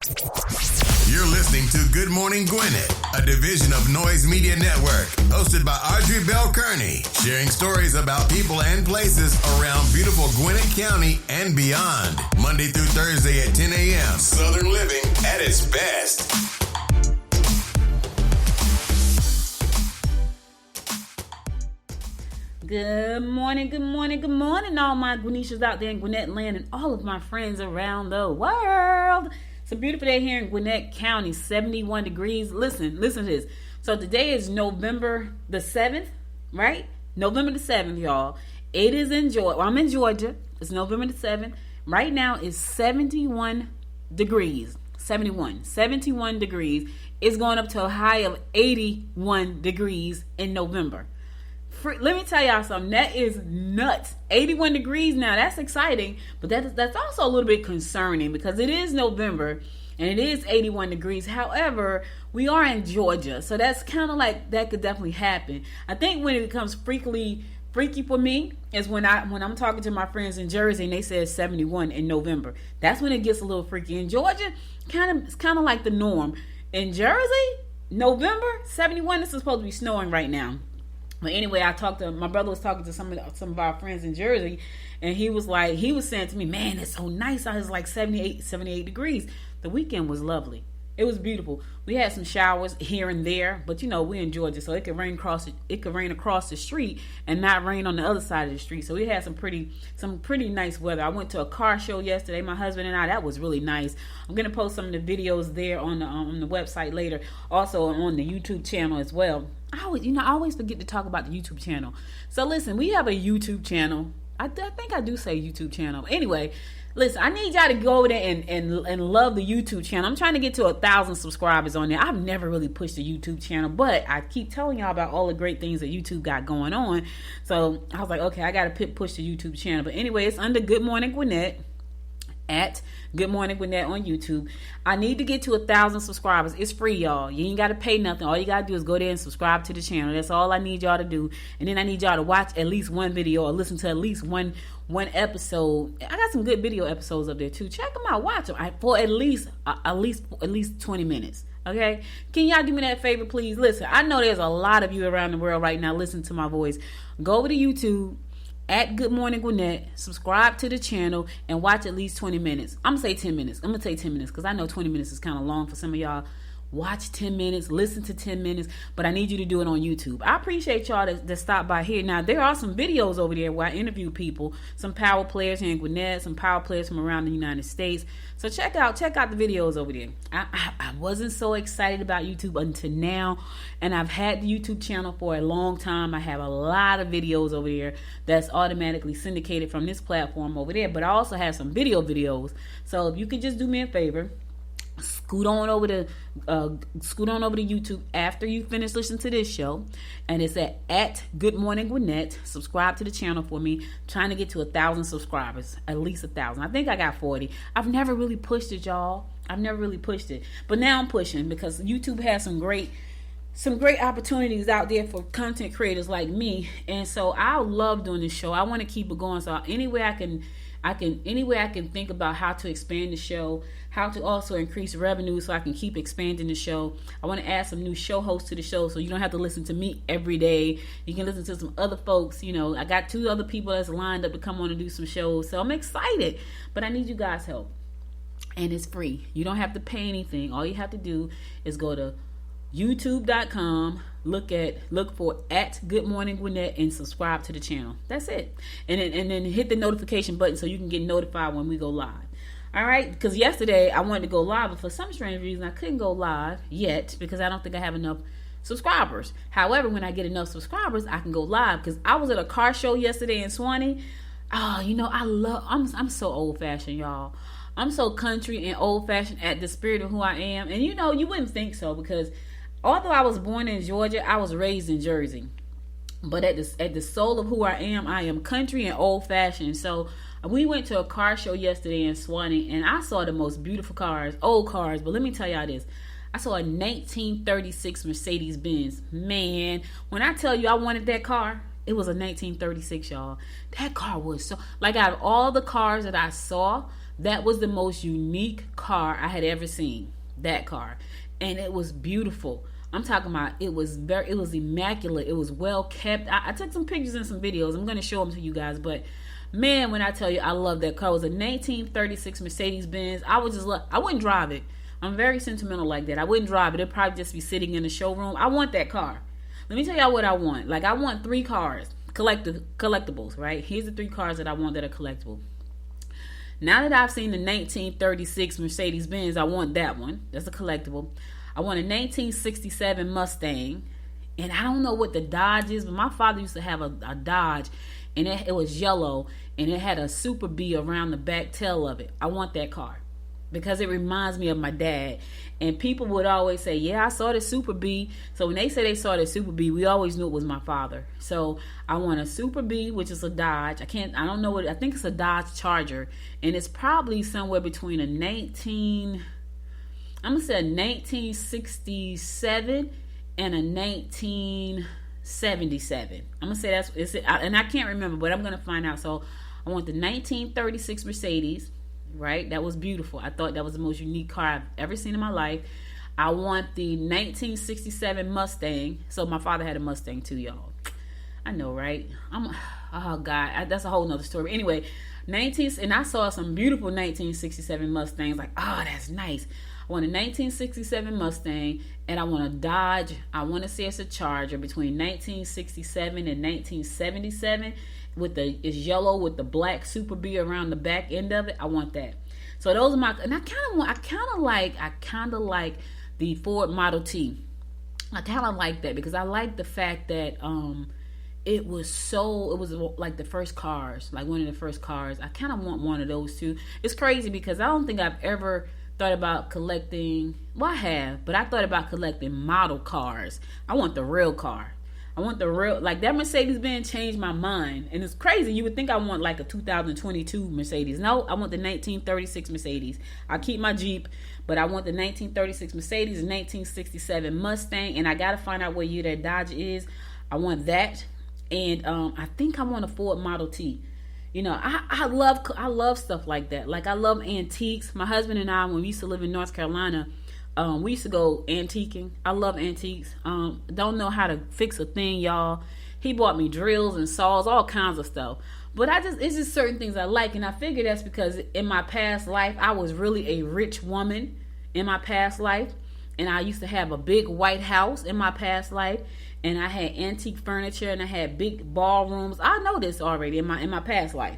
You're listening to Good Morning Gwinnett, a division of Noise Media Network, hosted by Audrey Bell Kearney, sharing stories about people and places around beautiful Gwinnett County and beyond. Monday through Thursday at 10 a.m. Southern living at its best. Good morning, good morning, good morning, all my Gwinnettians out there in Gwinnett land and all of my friends around the world. It's a beautiful day here in Gwinnett County, 71 degrees. Listen to this. So today is November the 7th, right? November the 7th, y'all. It is in Georgia. Well, I'm in Georgia. It's November the 7th. Right now it's 71 degrees. 71 degrees. It's going up to a high of 81 degrees in November. Let me tell y'all something. That is nuts. 81 degrees now. That's exciting, but that's also a little bit concerning because it is November and it is 81 degrees. However, we are in Georgia, so that's kind of like that could definitely happen. I think when it becomes freaky for me is when I'm talking to my friends in Jersey and they said 71 in November. That's when it gets a little freaky. In Georgia, it's kind of like the norm. In Jersey, November 71. This is supposed to be snowing right now. But anyway, my brother was talking to some of our friends in Jersey, and he was saying to me, man, it's so nice out. It's like 78 degrees. The weekend was lovely. It was beautiful. We had some showers here and there, but we're in Georgia, so it could rain across the street and not rain on the other side of the street. So we had some pretty nice weather. I went to a car show yesterday, my husband and I. That was really nice. I'm gonna post some of the videos there on the website later, also on the YouTube channel as well. I always forget to talk about the YouTube channel. So listen, we have a YouTube channel. I think I do say YouTube channel. Anyway, listen, I need y'all to go over there and love the YouTube channel. I'm trying to get to 1,000 subscribers on there. I've never really pushed the YouTube channel, but I keep telling y'all about all the great things that YouTube got going on. So I was like, okay, I got to push the YouTube channel. But anyway, it's under Good Morning Gwinnett. At Good Morning Gwinnett on YouTube. I need to get to 1,000 subscribers. It's free, y'all. You ain't got to pay nothing. All you got to do is go there and subscribe to the channel. That's all I need y'all to do. And then I need y'all to watch at least one video or listen to at least one episode. I got some good video episodes up there too. Check them out. Watch them for at least 20 minutes. Okay? Can y'all do me that favor, please? Listen, I know there's a lot of you around the world right now listening to my voice. Go over to YouTube at Good Morning Gwinnett, subscribe to the channel, and watch at least 20 minutes. I'm going to say 10 minutes. I'm going to say 10 minutes because I know 20 minutes is kind of long for some of y'all. Watch 10 minutes, listen to 10 minutes, but I need you to do it on YouTube. I appreciate y'all that stop by here. Now, there are some videos over there where I interview people, some power players here in Gwinnett, some power players from around the United States. So check out the videos over there. I wasn't so excited about YouTube until now, and I've had the YouTube channel for a long time. I have a lot of videos over there that's automatically syndicated from this platform over there, but I also have some videos. So if you could just do me a favor, scoot on over to YouTube after you finish listening to this show, and it's at Good Morning Gwinnett. Subscribe to the channel for me. I'm trying to get to 1,000 subscribers, at least 1,000. I think I got 40. I've never really pushed it, y'all. But now I'm pushing because YouTube has some great opportunities out there for content creators like me, and so I love doing this show. I want to keep it going. So any way I can think about how to expand the show, how to also increase revenue so I can keep expanding the show. I want to add some new show hosts to the show so you don't have to listen to me every day. You can listen to some other folks. I got 2 other people that's lined up to come on and do some shows. So I'm excited, but I need you guys' help. And it's free. You don't have to pay anything. All you have to do is go to youtube.com, look for at Good Morning Gwinnett and subscribe to the channel. That's it. And then hit the notification button so you can get notified when we go live. All right? Because yesterday I wanted to go live, but for some strange reason I couldn't go live yet because I don't think I have enough subscribers. However, when I get enough subscribers, I can go live because I was at a car show yesterday in Swanee. I'm so old fashioned, y'all. I'm so country and old fashioned at the spirit of who I am. And you wouldn't think so because although I was born in Georgia, I was raised in Jersey. But at the soul of who I am country and old fashioned. So we went to a car show yesterday in Swanee, and I saw the most beautiful cars, old cars. But let me tell y'all this. I saw a 1936 Mercedes Benz. Man, when I tell you I wanted that car, it was a 1936, y'all. That car was so, like, out of all the cars that I saw, That was the most unique car I had ever seen. That car. And it was beautiful. I'm talking about it was immaculate. It was well kept. I took some pictures and some videos. I'm going to show them to you guys. But man, when I tell you I love that car. It was a 1936 Mercedes-Benz. I wouldn't drive it. I'm very sentimental like that. I wouldn't drive it. It'd probably just be sitting in the showroom. I want that car. Let me tell y'all what I want. Like, I want 3 cars. Collectibles, right? Here's the 3 cars that I want that are collectible. Now that I've seen the 1936 Mercedes-Benz, I want that one. That's a collectible. I want a 1967 Mustang. And I don't know what the Dodge is, but my father used to have a Dodge. And it was yellow. And it had a Super B around the back tail of it. I want that car. Because it reminds me of my dad. And people would always say, yeah, I saw the Super B. So when they say they saw the Super B, we always knew it was my father. So I want a Super B, which is a Dodge. I don't know I think it's a Dodge Charger. And it's probably somewhere between I'm going to say a 1967 and a 1977. I'm going to say it's it. And I can't remember, but I'm going to find out. So I want the 1936 Mercedes. Right? That was beautiful. I thought that was the most unique car I've ever seen in my life. I want the 1967 Mustang. So my father had a Mustang too, y'all. I know, right? Oh God, that's a whole nother story. Anyway, and I saw some beautiful 1967 Mustangs. Like, oh, that's nice. I want a 1967 Mustang, and I want a Dodge. I want to say it's a Charger between 1967 and 1977. It's yellow with the black Super B around the back end of it. I want that. So those are and I kind of like the Ford Model T. I kind of like that because I like the fact that it was like the first cars, like one of the first cars. I kind of want one of those too. It's crazy because I don't think I've ever thought about collecting. Well, I have, but I thought about collecting model cars. I want the real car. I want the real, like that Mercedes-Benz changed my mind. And it's crazy. You would think I want like a 2022 Mercedes. No, I want the 1936 Mercedes. I keep my Jeep, but I want the 1936 Mercedes, 1967 Mustang, and I got to find out what year that Dodge is. I want that. And I think I want a Ford Model T. You know, I love stuff like that. Like I love antiques. My husband and I, when we used to live in North Carolina, we used to go antiquing. I love antiques. Don't know how to fix a thing, y'all. He bought me drills and saws, all kinds of stuff. But it's just certain things I like. And I figure that's because in my past life, I was really a rich woman in my past life. And I used to have a big white house in my past life. And I had antique furniture and I had big ballrooms. I know this already in my past life.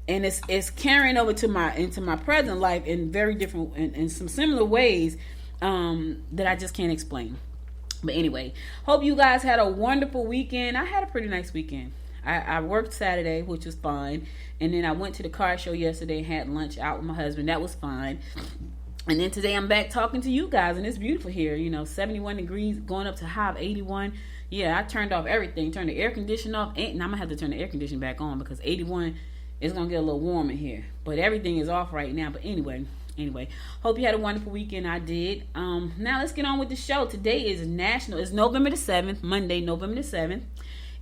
And it's carrying over into my present life in very different, in some similar ways that I just can't explain. But anyway, hope you guys had a wonderful weekend. I had a pretty nice weekend. I worked Saturday, which was fine. And then I went to the car show yesterday and had lunch out with my husband. That was fine. And then today I'm back talking to you guys, and it's beautiful here. You know, 71 degrees, going up to high of 81. Yeah, I turned off everything, turned the air conditioner off, and I'm going to have to turn the air conditioner back on because 81 is going to get a little warm in here. But everything is off right now. But anyway, hope you had a wonderful weekend. I did. Now let's get on with the show. Today is it's November the 7th, Monday, November the 7th.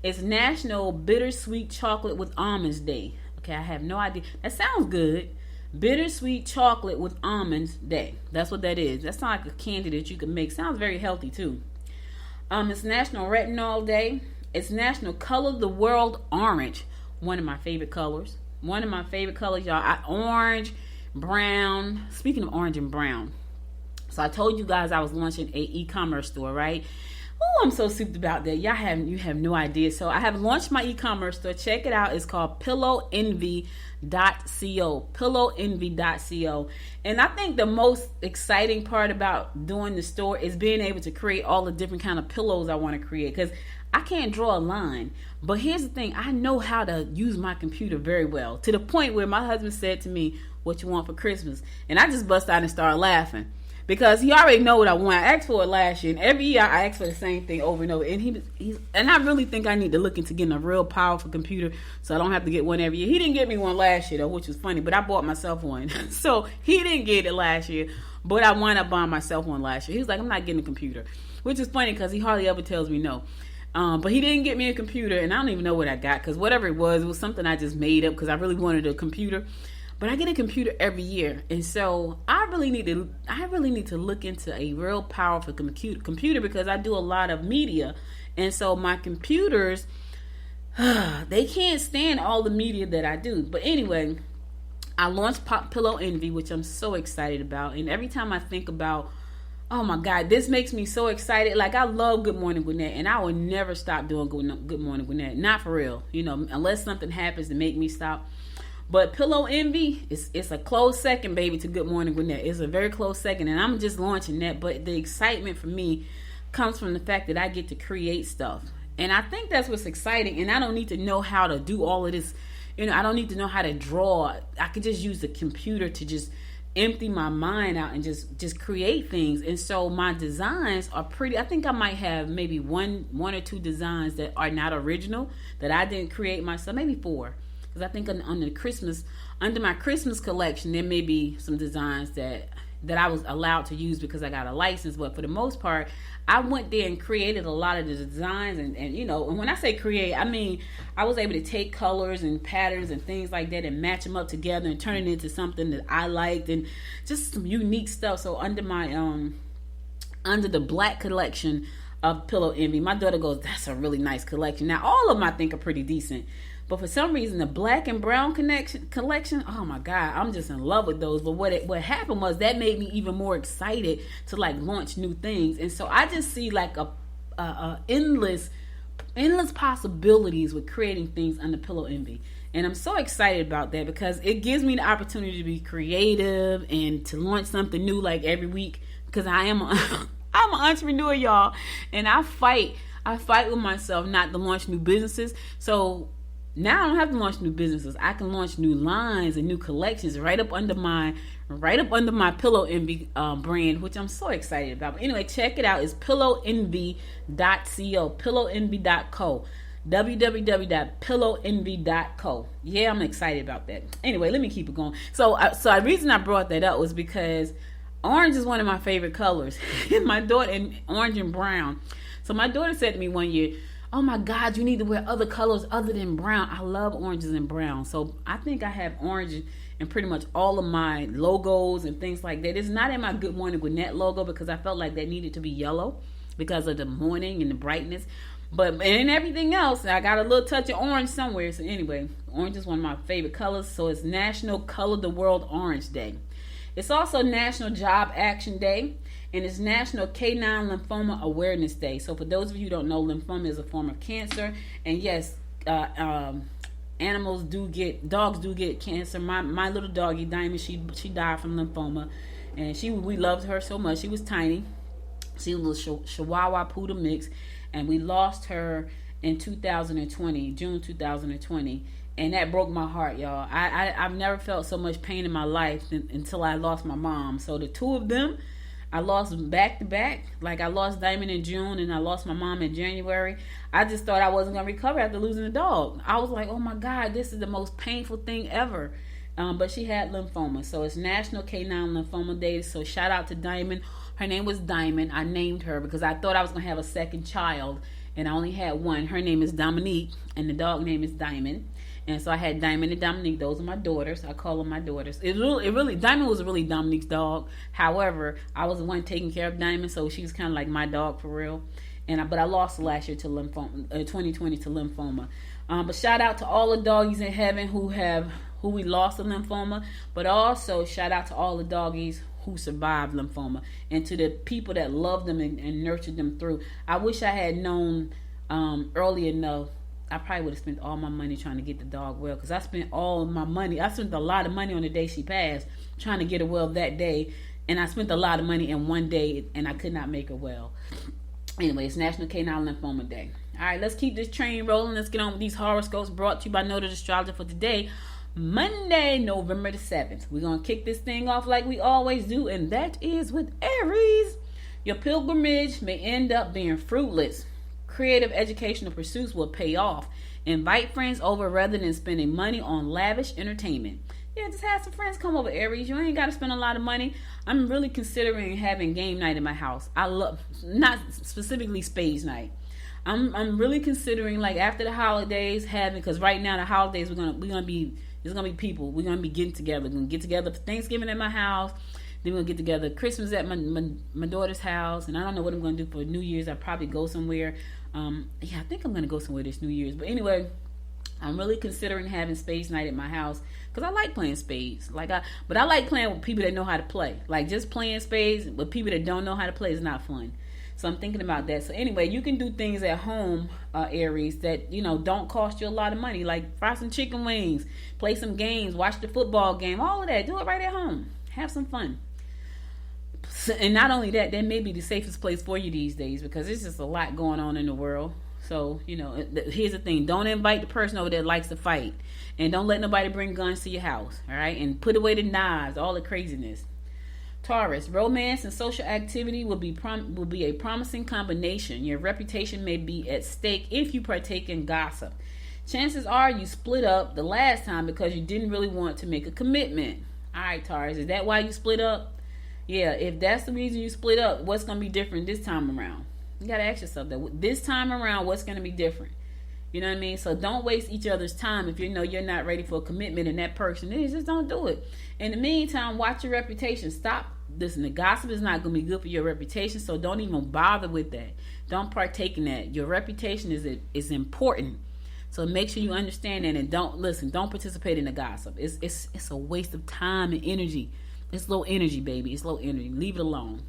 It's National Bittersweet Chocolate with Almonds Day. Okay, I have no idea. That sounds good. Bittersweet Chocolate with Almonds Day. That's what that is. That's not like a candy that you can make. Sounds very healthy too. It's National Retinol Day. It's National Color the World Orange. One of my favorite colors. Y'all. Orange, brown. Speaking of orange and brown. So I told you guys I was launching a e-commerce store, right? Oh, I'm so souped about that. You have no idea. So I have launched my e-commerce store. Check it out. It's called PillowEnvy.co. PillowEnvy.co. And I think the most exciting part about doing the store is being able to create all the different kind of pillows I want to create. Because I can't draw a line. But here's the thing. I know how to use my computer very well. To the point where my husband said to me, "What you want for Christmas?" And I just bust out and started laughing. Because he already know what I want. I asked for it last year, and every year I ask for the same thing over and over. And and I really think I need to look into getting a real powerful computer so I don't have to get one every year. He didn't get me one last year though, which was funny, but I bought myself one. So he didn't get it last year, but I wound up buying myself one last year. He was like, "I'm not getting a computer," which is funny because he hardly ever tells me no. But he didn't get me a computer, and I don't even know what I got because whatever it was something I just made up because I really wanted a computer. But I get a computer every year, and so I really need to look into a real powerful computer because I do a lot of media, and so my computers, they can't stand all the media that I do. But anyway, I launched Pop Pillow Envy, which I'm so excited about, and every time I think about, oh my God, this makes me so excited. Like, I love Good Morning Gwinnett, and I will never stop doing Good Morning Gwinnett. Not for real, unless something happens to make me stop. But Pillow Envy, it's a close second, baby, to Good Morning Gwinnett. It's a very close second, and I'm just launching that. But the excitement for me comes from the fact that I get to create stuff. And I think that's what's exciting, and I don't need to know how to do all of this. I don't need to know how to draw. I could just use the computer to just empty my mind out and just create things. And so my designs are pretty. I think I might have maybe one or two designs that are not original, that I didn't create myself, maybe 4. Because I think under my Christmas collection, there may be some designs that I was allowed to use because I got a license. But for the most part, I went there and created a lot of the designs. And when I say create, I mean, I was able to take colors and patterns and things like that and match them up together and turn it into something that I liked and just some unique stuff. So under the black collection of Pillow Envy, my daughter goes, that's a really nice collection. Now, all of them I think are pretty decent. But for some reason, the black and brown collection, oh my God, I'm just in love with those. But what happened was that made me even more excited to like launch new things. And so I just see like a endless possibilities with creating things under Pillow Envy. And I'm so excited about that because it gives me the opportunity to be creative and to launch something new like every week. Because I'm an entrepreneur, y'all. And I fight with myself not to launch new businesses. So now I don't have to launch new businesses. I can launch new lines and new collections right up under my Pillow Envy brand, which I'm so excited about. But anyway, check it out. It's pillowenvy.co, pillowenvy.co, www.pillowenvy.co. Yeah, I'm excited about that. Anyway, let me keep it going. So the reason I brought that up was because orange is one of my favorite colors. My daughter, and orange and brown. So my daughter said to me one year, oh my God, you need to wear other colors other than brown. I love oranges and brown. So I think I have orange in pretty much all of my logos and things like that. It's not in my Good Morning Gwinnett logo because I felt like that needed to be yellow because of the morning and the brightness. But in everything else, I got a little touch of orange somewhere. So anyway, orange is one of my favorite colors. So it's National Color the World Orange Day. It's also National Job Action Day. And it's National Canine Lymphoma Awareness Day. So for those of you who don't know, lymphoma is a form of cancer. And yes, dogs do get cancer. My little doggy, Diamond, she died from lymphoma. And we loved her so much. She was tiny. She was a Chihuahua Poodle mix. And we lost her in 2020, June 2020. And that broke my heart, y'all. I've never felt so much pain in my life until I lost my mom. So the two of them, I lost back to back. Like I lost Diamond in June and I lost my mom in January. I just thought I wasn't going to recover after losing a dog. I was like, oh my God, this is the most painful thing ever. But she had lymphoma. So it's National Canine Lymphoma Day. So shout out to Diamond. Her name was Diamond. I named her because I thought I was going to have a second child. And I only had one. Her name is Dominique. And the dog name is Diamond. And so I had Diamond and Dominique. Those are my daughters. I call them my daughters. Diamond was really Dominique's dog. However, I was the one taking care of Diamond, so she was kind of like my dog for real. But I lost last year to lymphoma, 2020 to lymphoma. But shout out to all the doggies in heaven who we lost to lymphoma. But also shout out to all the doggies who survived lymphoma and to the people that loved them and nurtured them through. I wish I had known early enough. I probably would have spent all my money trying to get the dog well because I spent all my money. I spent a lot of money on the day she passed trying to get her well that day. And I spent a lot of money in one day and I could not make her well. Anyway, it's National Canine Lymphoma Day. All right, let's keep this train rolling. Let's get on with these horoscopes brought to you by Noted Astrologer for today, Monday, November the 7th. We're going to kick this thing off like we always do, and that is with Aries. Your pilgrimage may end up being fruitless. Creative educational pursuits will pay off. Invite friends over rather than spending money on lavish entertainment. Yeah, just have some friends come over, Aries. You ain't got to spend a lot of money. I'm really considering having game night in my house. I love, not specifically spades night. I'm really considering like after the holidays having, because right now the holidays we're gonna be It's gonna be people. We're gonna be getting together. We're gonna get together for Thanksgiving at my house. Then we're gonna get together Christmas at my daughter's house. And I don't know what I'm gonna do for New Year's. I'll probably go somewhere. I think I'm gonna go somewhere this New Year's. But anyway, I'm really considering having spades night at my house because I like playing spades. But I like playing with people that know how to play. Like just playing spades with people that don't know how to play is not fun. So I'm thinking about that. So anyway, you can do things at home, Aries, that, don't cost you a lot of money. Like fry some chicken wings, play some games, watch the football game, all of that. Do it right at home. Have some fun. And not only that may be the safest place for you these days because there's just a lot going on in the world. So, here's the thing. Don't invite the person over that likes to fight. And don't let nobody bring guns to your house. All right? And put away the knives, all the craziness. Taurus, romance and social activity will be a promising combination. Your reputation may be at stake if you partake in gossip. Chances are you split up the last time because you didn't really want to make a commitment. All right, Taurus, is that why you split up? Yeah, if that's the reason you split up, what's going to be different this time around? You got to ask yourself that. This time around, what's going to be different? You know what I mean? So don't waste each other's time if you know you're not ready for a commitment and that person is. Just don't do it. In the meantime, watch your reputation. Stop. Listen, the gossip is not going to be good for your reputation, so don't even bother with that. Don't partake in that. Your reputation is important. So make sure you understand that and don't participate in the gossip. It's a waste of time and energy. It's low energy, baby. It's low energy. Leave it alone.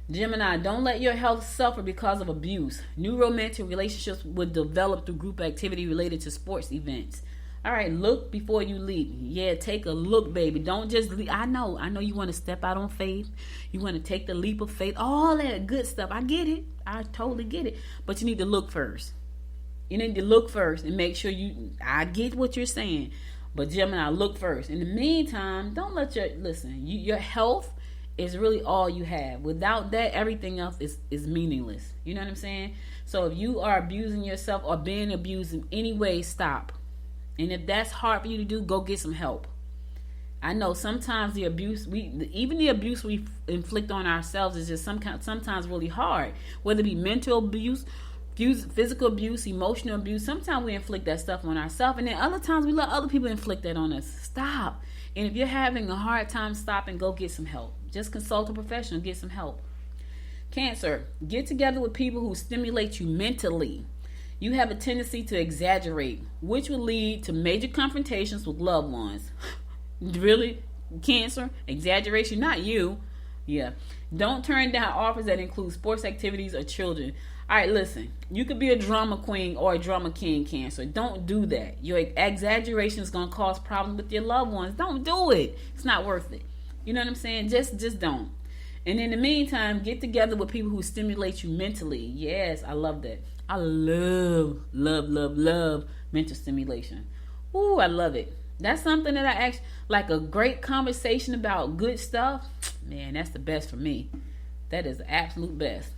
Gemini, don't let your health suffer because of abuse. New romantic relationships will develop through group activity related to sports events. All right, look before you leap. Yeah, take a look, baby. Don't just leap. I know you want to step out on faith. You want to take the leap of faith. All that good stuff. I get it. I totally get it. But you need to look first. You need to look first and make sure I get what you're saying. But Gemini, look first. In the meantime, don't let your health is really all you have. Without that, everything else is meaningless. You know what I'm saying? So if you are abusing yourself or being abused in any way, stop. And if that's hard for you to do, go get some help. I know sometimes the abuse we inflict on ourselves is just sometimes really hard. Whether it be mental abuse, physical abuse, emotional abuse, sometimes we inflict that stuff on ourselves, and then other times we let other people inflict that on us. Stop. And if you're having a hard time, stop and go get some help. Just consult a professional, get some help. Cancer, get together with people who stimulate you mentally. You have a tendency to exaggerate, which will lead to major confrontations with loved ones. Really? Cancer? Exaggeration? Not you. Yeah. Don't turn down offers that include sports activities or children. All right, listen. You could be a drama queen or a drama king, Cancer. Don't do that. Your exaggeration is going to cause problems with your loved ones. Don't do it. It's not worth it. You know what I'm saying? Just don't. And in the meantime, get together with people who stimulate you mentally. Yes, I love that. I love mental stimulation. Ooh, I love it. That's something that I actually like, a great conversation about good stuff. Man, that's the best for me. That is the absolute best.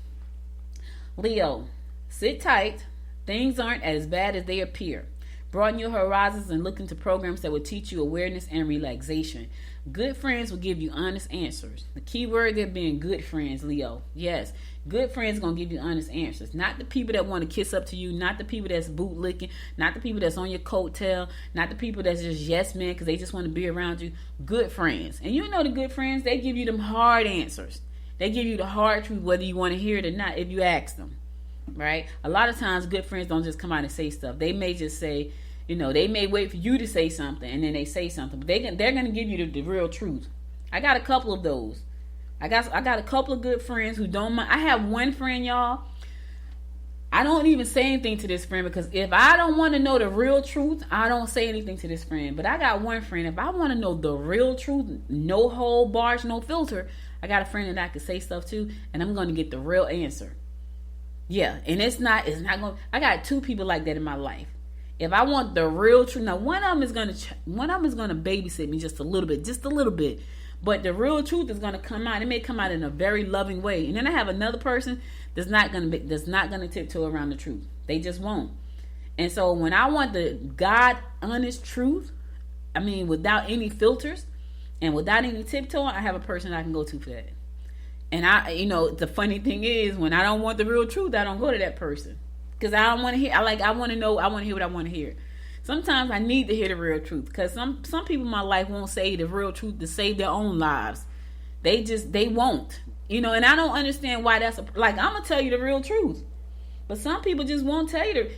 Leo, sit tight. Things aren't as bad as they appear. Broaden your horizons and look into programs that will teach you awareness and relaxation. Good friends will give you honest answers. The key word there being good friends, Leo. Yes, good friends going to give you honest answers. Not the people that want to kiss up to you. Not the people that's bootlicking. Not the people that's on your coattail. Not the people that's just yes men because they just want to be around you. Good friends. And you know the good friends, they give you them hard answers. They give you the hard truth whether you want to hear it or not if you ask them. Right? A lot of times good friends don't just come out and say stuff. They may just say, they may wait for you to say something and then they say something. But they're going to give you the real truth. I got a couple of those. I got a couple of good friends who don't mind. I have one friend, y'all. I don't even say anything to this friend because if I don't want to know the real truth, I don't say anything to this friend. But I got one friend. If I want to know the real truth, no hold bars, no filter, I got a friend that I can say stuff to and I'm going to get the real answer. Yeah, and it's not going. I got two people like that in my life. If I want the real truth, now one of them is gonna babysit me just a little bit, but the real truth is gonna come out. It may come out in a very loving way, and then I have another person that's not gonna tiptoe around the truth. They just won't. And so when I want the God honest truth, I mean without any filters and without any tiptoeing, I have a person I can go to for that. And the funny thing is, when I don't want the real truth, I don't go to that person because I don't want to hear. I want to hear what I want to hear. sometimes I need to hear the real truth, because some people in my life won't say the real truth to save their own lives. They won't, and I don't understand why that's like, I'm gonna tell you the real truth, but some people just won't tell you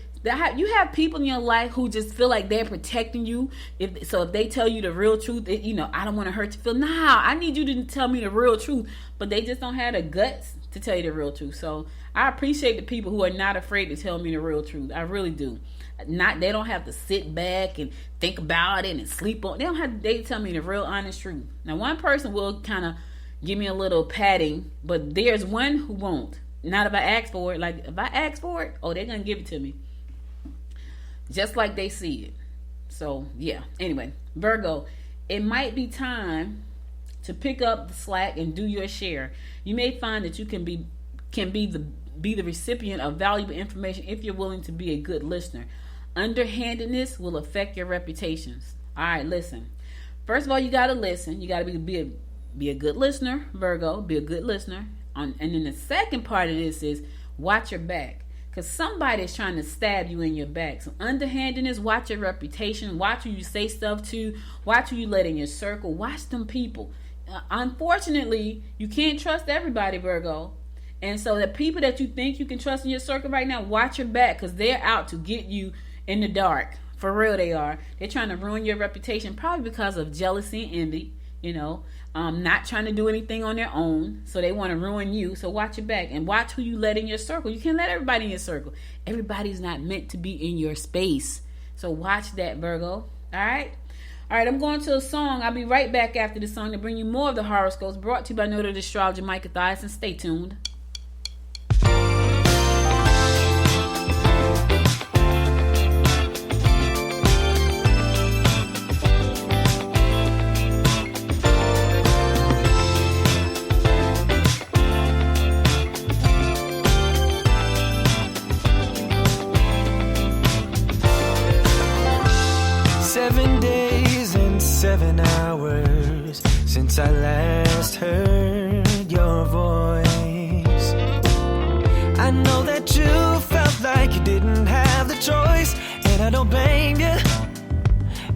you have people in your life who just feel like they're protecting you. If they tell you the real truth, I don't want to hurt you. Feel, nah, I need you to tell me the real truth, but they just don't have the guts to tell you the real truth. So I appreciate the people who are not afraid to tell me the real truth. I really do. They don't have to sit back and think about it and sleep on. They tell me the real honest truth. Now, one person will kind of give me a little patting, but there's one who won't. Not if I ask for it. Like, if I ask for it, they're gonna give it to me, just like they see it. So yeah. Anyway, Virgo, it might be time to pick up the slack and do your share. You may find that you can be the recipient of valuable information if you're willing to be a good listener. Underhandedness will affect your reputations. All right, listen. First of all, you gotta listen. You gotta be a good listener, Virgo. Be a good listener. And then the second part of this is watch your back, because somebody is trying to stab you in your back. So underhandedness, watch your reputation. Watch who you say stuff to. Watch who you let in your circle. Watch them people. Unfortunately, you can't trust everybody, Virgo. And so the people that you think you can trust in your circle right now, watch your back, because they're out to get you in the dark. For real, they are. They're trying to ruin your reputation, probably because of jealousy and envy, not trying to do anything on their own. So they want to ruin you. So watch your back and watch who you let in your circle. You can't let everybody in your circle. Everybody's not meant to be in your space. So watch that, Virgo. All right? All right, I'm going to a song. I'll be right back after the song to bring you more of the horoscopes brought to you by noted astrologer Micah Thias, and stay tuned. Since I last heard your voice, I know that you felt like you didn't have the choice, and I don't blame you.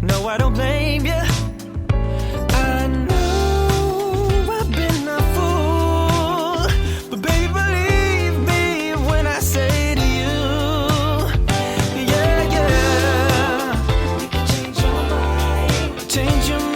No, I don't blame you. I know I've been a fool, but baby, believe me when I say to you, yeah, yeah, you can change your mind, change your mind.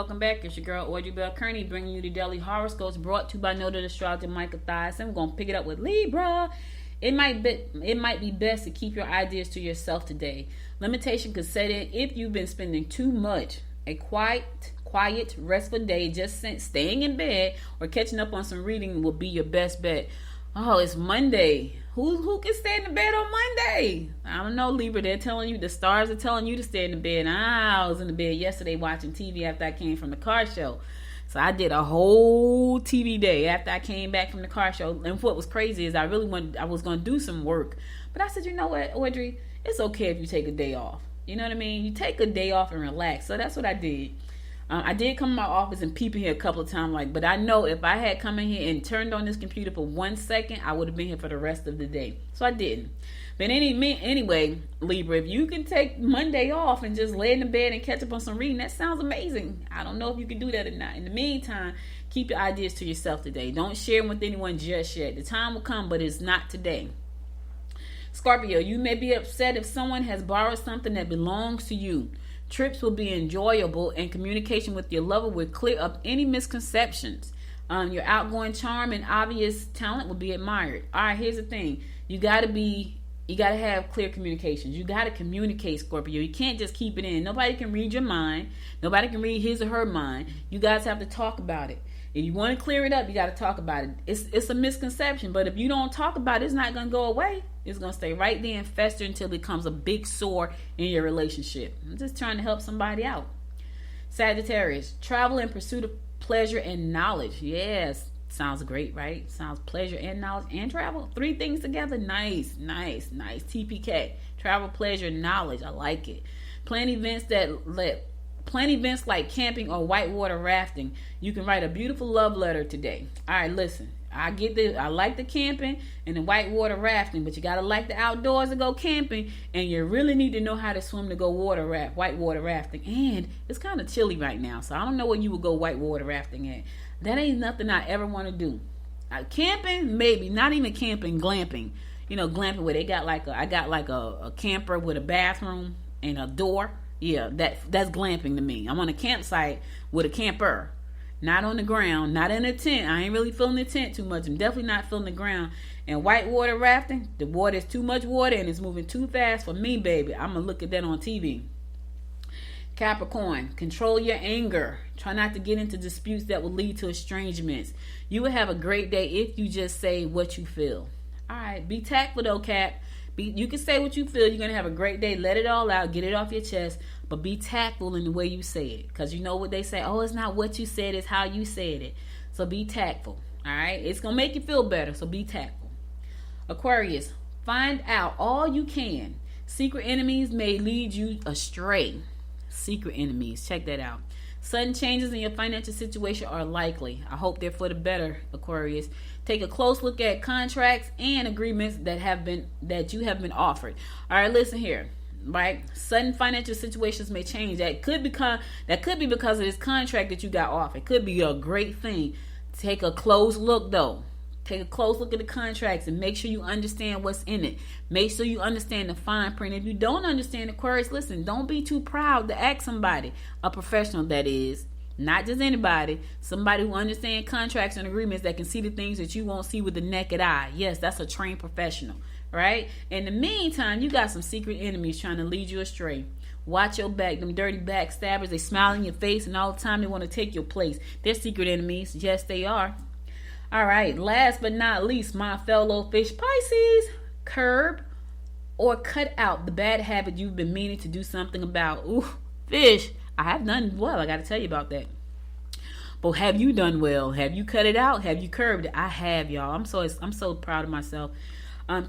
welcome back. It's your girl Audrey Bell Kearney bringing you the daily horoscopes brought to you by noted astrologer Micah Thiason. We're gonna pick it up with Libra. It might be best to keep your ideas to yourself today. Limitation could set in if you've been spending too much. A quiet, restful day, just staying in bed or catching up on some reading will be your best bet. Oh, it's Monday. Who can stay in the bed on Monday? I don't know, Libra. They're telling you, the stars are telling you to stay in the bed. I was in the bed yesterday watching TV after I came from the car show. So I did a whole TV day after I came back from the car show. And what was crazy is I was going to do some work. But I said, you know what, Audrey? It's okay if you take a day off. You know what I mean? You take a day off and relax. So that's what I did. I did come to my office and peep in here a couple of times, but I know if I had come in here and turned on this computer for 1 second, I would have been here for the rest of the day. So I didn't. But anyway, Libra, if you can take Monday off and just lay in the bed and catch up on some reading, that sounds amazing. I don't know if you can do that or not. In the meantime, keep your ideas to yourself today. Don't share them with anyone just yet. The time will come, but it's not today. Scorpio, you may be upset if someone has borrowed something that belongs to you. Trips will be enjoyable and communication with your lover will clear up any misconceptions. Your outgoing charm and obvious talent will be admired. All right, here's the thing. You got to have clear communications. You got to communicate, Scorpio. You can't just keep it in. Nobody can read your mind. Nobody can read his or her mind. You guys have to talk about it. If you want to clear it up, you got to talk about it. It's a misconception, but if you don't talk about it, it's not going to go away. It's going to stay right there and fester until it becomes a big sore in your relationship. I'm just trying to help somebody out. Sagittarius, travel in pursuit of pleasure and knowledge. Yes, sounds great, right? Sounds pleasure and knowledge and travel. 3 things together. Nice. TPK. Travel, pleasure, knowledge. I like it. Plan events like camping or whitewater rafting. You can write a beautiful love letter today. All right, listen. I like the camping and the whitewater rafting, but you gotta like the outdoors to go camping, and you really need to know how to swim to go whitewater rafting. And it's kind of chilly right now, so I don't know where you would go whitewater rafting at. That ain't nothing I ever want to do. Camping, maybe. Not even camping, glamping. You know, glamping where they got I got a camper with a bathroom and a door. Yeah, that's glamping to me. I'm on a campsite with a camper. Not on the ground, not in a tent. I ain't really feeling the tent too much. I'm definitely not feeling the ground. And whitewater rafting, the water is too much water and it's moving too fast for me, baby. I'm going to look at that on TV. Capricorn, control your anger. Try not to get into disputes that will lead to estrangements. You will have a great day if you just say what you feel. All right, be tactful though, Cap. You can say what you feel. You're going to have a great day. Let it all out. Get it off your chest. But be tactful in the way you say it. Because you know what they say. Oh, it's not what you said. It's how you said it. So be tactful. All right? It's going to make you feel better. So be tactful. Aquarius, find out all you can. Secret enemies may lead you astray. Secret enemies. Check that out. Sudden changes in your financial situation are likely. I hope they're for the better, Aquarius. Take a close look at contracts and agreements that you have been offered. All right, listen here. Right, sudden financial situations may change. That could be because of this contract that you got offered. It could be a great thing. Take a close look though. Take a close look at the contracts and make sure you understand what's in it. Make sure you understand the fine print. If you don't understand, Aquarius, listen, don't be too proud to ask somebody, a professional that is, not just anybody, somebody who understands contracts and agreements that can see the things that you won't see with the naked eye. Yes, that's a trained professional, right? In the meantime, you got some secret enemies trying to lead you astray. Watch your back. Them dirty backstabbers, they smile in your face and all the time they want to take your place. They're secret enemies. Yes, they are. All right, last but not least, my fellow fish Pisces, curb or cut out the bad habit you've been meaning to do something about. Ooh, fish, I have done well. I got to tell you about that. But have you done well? Have you cut it out? Have you curbed it? I have, y'all. I'm so proud of myself.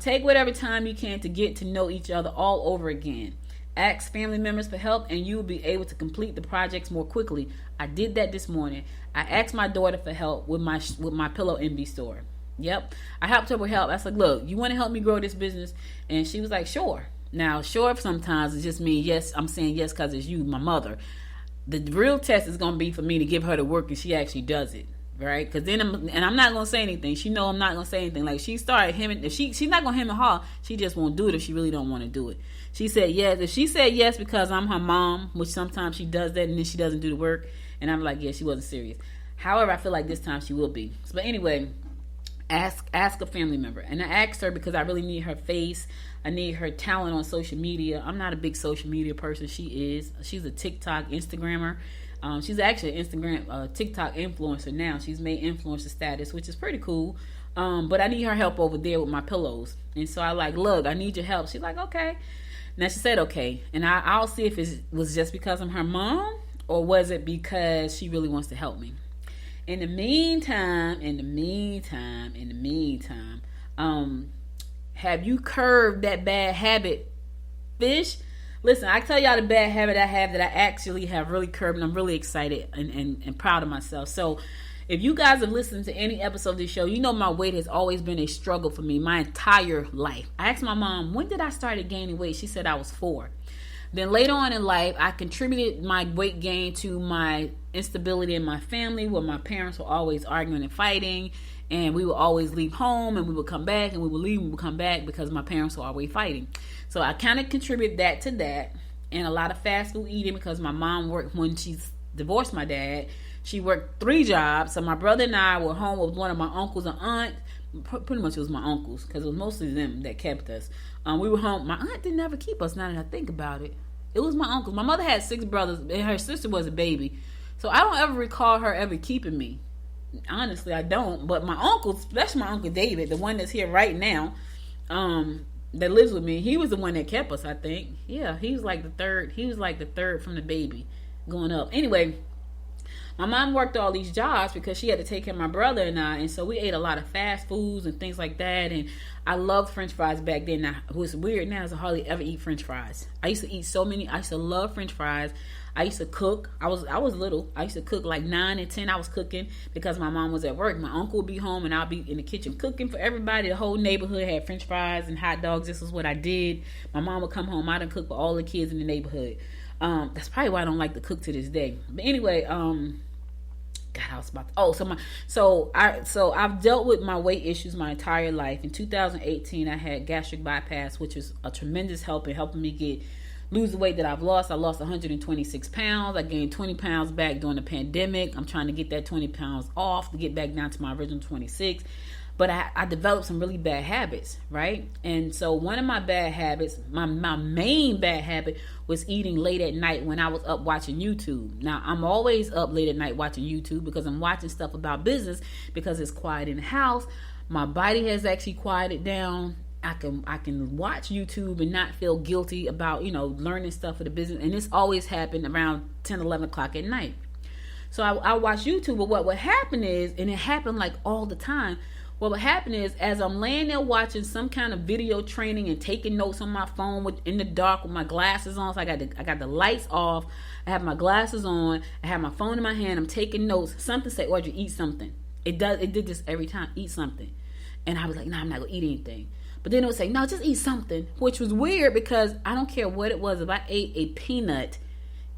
Take whatever time you can to get to know each other all over again. Ask family members for help and you will be able to complete the projects more quickly. I did that this morning. I asked my daughter for help with my pillow envy store. Yep. I helped her with help. I said, look, you want to help me grow this business? And she was like, sure. Now, sure sometimes it just means yes, I'm saying yes because it's you, my mother. The real test is going to be for me to give her the work and she actually does it. Right? Because then I'm not going to say anything. She know I'm not going to say anything. Like she started hemming. She's not going to hem and haw. She just won't do it if she really don't want to do it. She said yes. If she said yes because I'm her mom, which sometimes she does that and then she doesn't do the work, And I'm like, yeah, she wasn't serious. However, I feel like this time she will be. But anyway, ask a family member. And I asked her because I really need her face. I need her talent on social media. I'm not a big social media person. She is. She's a TikTok Instagrammer. She's actually an Instagram TikTok influencer now. She's made influencer status, which is pretty cool. But I need her help over there with my pillows. And so I like, look, I need your help. She's like, okay. Now she said, okay. And I'll see if it was just because I'm her mom or was it because she really wants to help me. In the meantime, have you curbed that bad habit, fish? Listen, I tell y'all the bad habit I have that I actually have really curbed, and I'm really excited and proud of myself. So if you guys have listened to any episode of this show, you know my weight has always been a struggle for me my entire life. I asked my mom, when did I start gaining weight? She said I was 4. Then later on in life, I contributed my weight gain to my instability in my family, where my parents were always arguing and fighting, and we would always leave home, and we would come back, and we would leave, and we would come back because my parents were always fighting. So I kind of contributed that to that, and a lot of fast food eating because my mom worked when she divorced my dad. She worked 3 jobs, so my brother and I were home with one of my uncles and aunt. Pretty much it was my uncles because it was mostly them that kept us. We were home. My aunt didn't ever keep us now that I think about it. It was my uncle. My mother had 6 brothers, and her sister was a baby. So I don't ever recall her ever keeping me. Honestly, I don't. But my uncle, especially my Uncle David, the one that's here right now, that lives with me, he was the one that kept us, I think. Yeah, he was like the third. He was like the third from the baby going up. Anyway, my mom worked all these jobs because she had to take care of my brother and I, and so we ate a lot of fast foods and things like that. And I loved French fries back then. Now, what's weird now is I hardly ever eat French fries. I used to eat so many. I used to love French fries. I used to cook. I was little. I used to cook like 9 and 10. I was cooking because my mom was at work. My uncle would be home and I'll be in the kitchen cooking for everybody. The whole neighborhood had French fries and hot dogs. This is what I did. My mom would come home. I done cook for all the kids in the neighborhood. That's probably why I don't like to cook to this day. But anyway, God, I was about to, so I've dealt with my weight issues my entire life. In 2018, I had gastric bypass, which is a tremendous help in helping me lose the weight that I've lost. I lost 126 pounds. I gained 20 pounds back during the pandemic. I'm trying to get that 20 pounds off to get back down to my original 26. But I developed some really bad habits, right? And so one of my bad habits, my main bad habit, was eating late at night when I was up watching YouTube. Now, I'm always up late at night watching YouTube because I'm watching stuff about business because it's quiet in the house. My body has actually quieted down. I can watch YouTube and not feel guilty about, learning stuff for the business. And this always happened around 10, 11 o'clock at night. So I watch YouTube, but what would happen is, and it happened like all the time, what would happen is, as I'm laying there watching some kind of video training and taking notes on my phone in the dark with my glasses on, so I got the lights off, I have my glasses on, I have my phone in my hand, I'm taking notes. Something say, Audrey, eat something. It did this every time, eat something. And I was like, no, I'm not gonna eat anything. But then it would say, no, just eat something, which was weird because I don't care what it was. If I ate a peanut,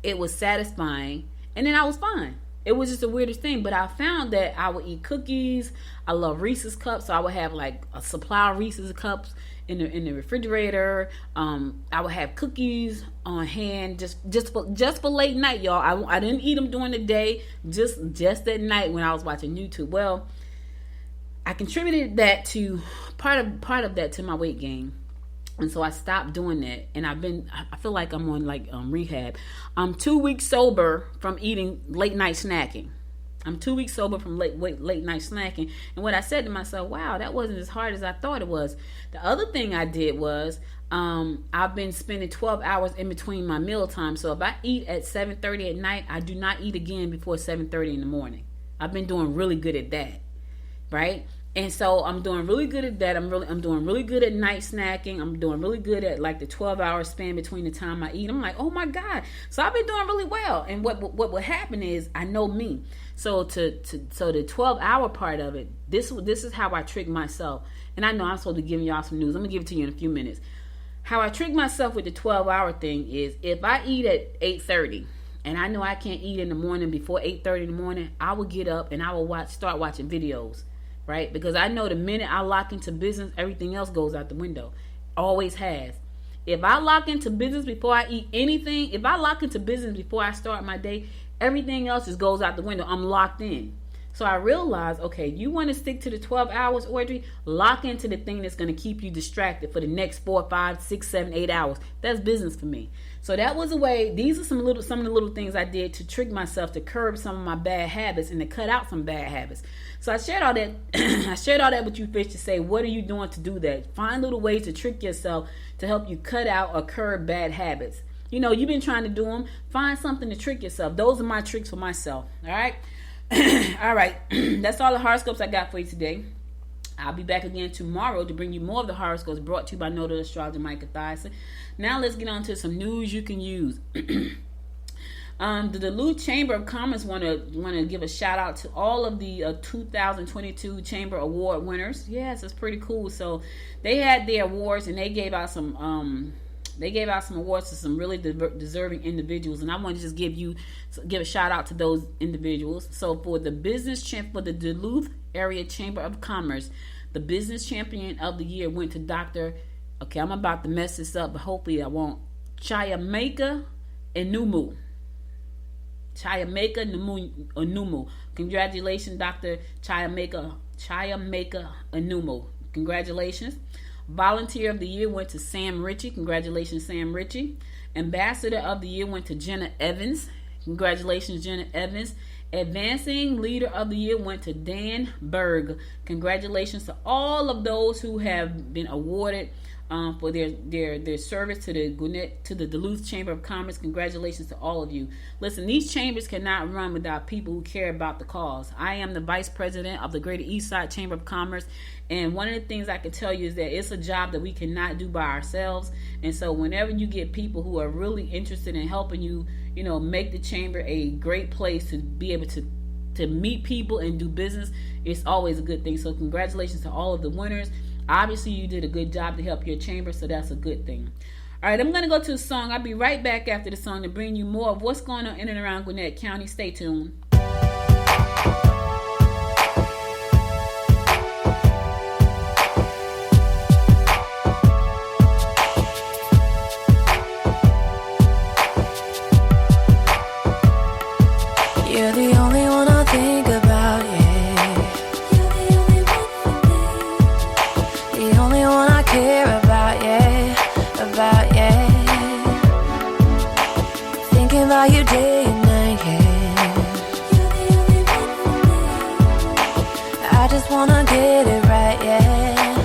it was satisfying, and then I was fine. It was just the weirdest thing. But I found that I would eat cookies. I love Reese's cups, so I would have like a supply of Reese's cups in the refrigerator. I would have cookies on hand just for late night, y'all. I didn't eat them during the day, just at night when I was watching YouTube. Well, I contributed that to part of that to my weight gain. And so I stopped doing that, and I feel like I'm on like rehab. I'm 2 weeks sober from eating late night snacking. I'm 2 weeks sober from late night snacking. And what I said to myself, wow, that wasn't as hard as I thought it was. The other thing I did was I've been spending 12 hours in between my meal time. So if I eat at 7:30 at night, I do not eat again before 7:30 in the morning. I've been doing really good at that, right? And so I'm doing really good at that. I'm doing really good at night snacking. I'm doing really good at like the 12-hour span between the time I eat. I'm like, oh my God. So I've been doing really well. And what will happen is, I know me. So so the 12-hour part of it, this is how I trick myself. And I know I'm supposed to be giving y'all some news. I'm gonna give it to you in a few minutes. How I trick myself with the 12-hour thing is, if I eat at 8:30 and I know I can't eat in the morning before 8:30 in the morning, I will get up and I will start watching videos. Right? Because I know the minute I lock into business, everything else goes out the window. Always has. If I lock into business before I eat anything, if I lock into business before I start my day, Everything else just goes out the window. I'm locked in. So I realized, okay, you want to stick to the 12 hours, Audrey? Lock into the thing that's going to keep you distracted for the next 4, 5, 6, 7, 8 hours. That's business for me. So that was a way. These are some of the little things I did to trick myself to curb some of my bad habits and to cut out some bad habits. So I shared all that. I shared all that with you, Fish, to say, what are you doing to do that? Find little ways to trick yourself to help you cut out or curb bad habits. You know, you've been trying to do them. Find something to trick yourself. Those are my tricks for myself. All right. All right. That's all the horoscopes I got for you today. I'll be back again tomorrow to bring you more of the horoscopes brought to you by Noted Astrologer Micah Thyssen. Now let's get on to some news you can use. The Duluth Chamber of Commerce want to give a shout out to all of the 2022 Chamber Award winners. Yes, it's pretty cool. So they had their awards and they gave out some awards to some really deserving individuals, and I want to just give a shout out to those individuals. So for the the Duluth Area Chamber of Commerce, the business champion of the year went to Dr. Okay, I'm about to mess this up, but hopefully I won't. Chayameka Enumu. Congratulations, Dr. Chayameka Enumu. Congratulations. Volunteer of the Year went to Sam Ritchie. Congratulations, Sam Ritchie. Ambassador of the Year went to Jenna Evans. Congratulations, Jenna Evans. Advancing Leader of the Year went to Dan Berg. Congratulations to all of those who have been awarded for their service to the Duluth Chamber of Commerce. Congratulations to all of you. Listen, these chambers cannot run without people who care about the cause. I am the Vice President of the Greater Eastside Chamber of Commerce, and one of the things I can tell you is that it's a job that we cannot do by ourselves. And so whenever you get people who are really interested in helping you, make the chamber a great place to be able to meet people and do business, it's always a good thing. So congratulations to all of the winners. Obviously, you did a good job to help your chamber, so that's a good thing. All right, I'm going to go to a song. I'll be right back after the song to bring you more of what's going on in and around Gwinnett County. Stay tuned. You're the only one I think about, yeah. You're the only one for me. The only one I care about, yeah. Thinking about you day and night, yeah. You're the only one for me. I just wanna get it right, yeah.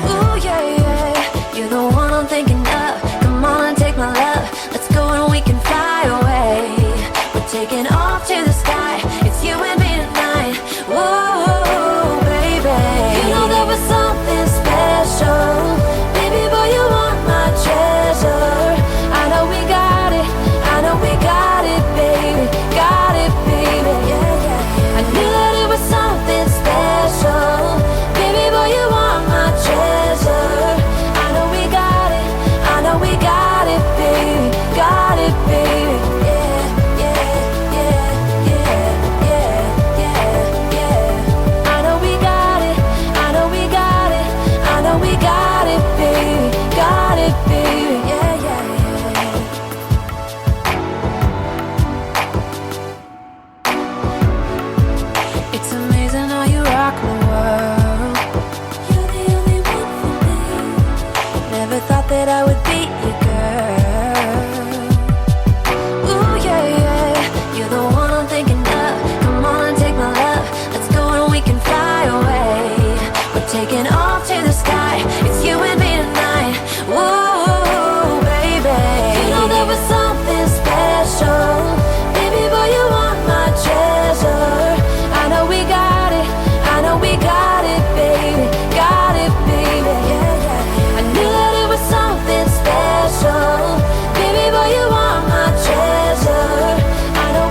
Ooh, yeah. You're the one I'm thinking of. Come on and take my love. Let's go and we can fly away. Taking off to the sky, it's you and me tonight. Whoa, baby. You know there was something special. Baby boy, you are my treasure. I know we got it, baby. Got it, baby. Yeah. I knew that it was something special. Baby boy, you are my treasure. I know we got it, baby. Got it, baby. That I would be your girl. Ooh, yeah. You're the one I'm thinking of. Come on and take my love. Let's go and we can fly away. We're taking off to the sky. It's you and me tonight. Ooh, baby. You know there was something special. Baby boy, you are my treasure. I know we got it, baby. Got it, baby. I knew that it was something special. Baby boy, you are my treasure. I know